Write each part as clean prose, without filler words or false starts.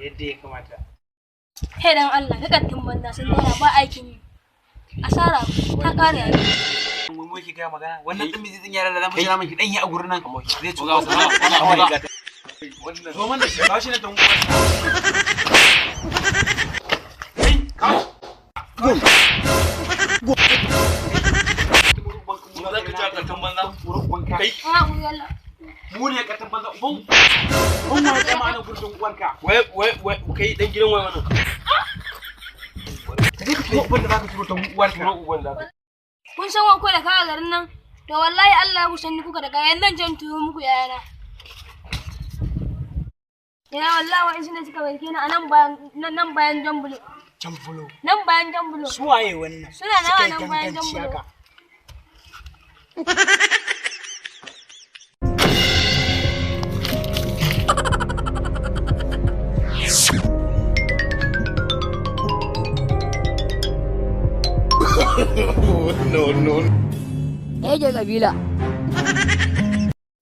yadda ya kamata. Kai dan Allah ka kattin banza sun zauna ba aikin yi. Asara ta kare a Mun muke ga magana wannan din bizin yaran da zamu jira miki dan yi a gurin nan zai tuka ku wannan zo man da shi ba shi ne dan uwa kai ka go za ka ci a kattin banza kai mu ne kattin banza mun ma kai ma ana gurin uwanka wai kai dan gidan wai wannan kaje ka turo uban da zaka turo ta uwarka uban da kun san wanko da ka garin nan to wallahi Allah ya kusanni kuka da kayan nan jan turo muku yayana ya wallahi wa isina suka barke ni anan bayan jambulo nan bayan jambulo su waye wannan suna nan bayan jambulo no. Ege kabila.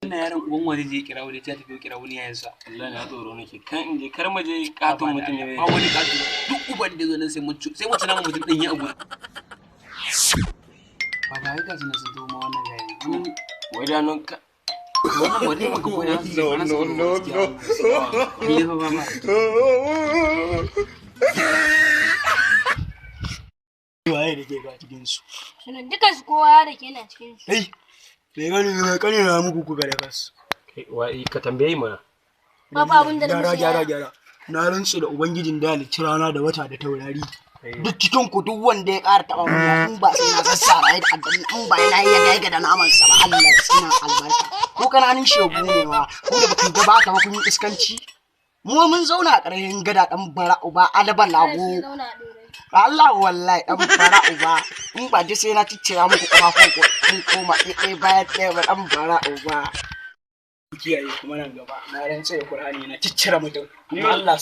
Wannan yaron uban waje je kira wuri ta tafi kira wuri yayin sa. Allah na tsoro nake kan in je kar mu je katon mutum ne. Ba wani katon duk uban da zo nan sai mu ci namu mutum din ya abu. Baba ai gashi na sun zo ma wannan yayin. Wannan wadannan ka wannan wani maka koya No. Ni fa baba. waye da ke ba cikin su sunan dukan su kowa da ke na cikin su me gani me kani na muku ku gare kas Wai ka tambaye mana. babu abin da na gyara na rantsi da ubangijin da halicci rana da wata da taurari duk cikin ku duk wanda ya ƙara taɓa mun in ba sai na sassara ya addani in ba yana yi da naman sa ba Allah ya tsina albarka ko kananin shegu ne ma ko da baka ga ba ka ba kun yi iskanci mu mun zauna a ƙarƙashin gada dan bara uba alban lago Allah wallahi dan bara uba in ba dai sai na ciccira muku kafafun ku kun koma ɗaya bayan ɗaya ba dan bara uba kiyaye kuma nan gaba na rantsa da Qur'ani na ciccira mutum Allah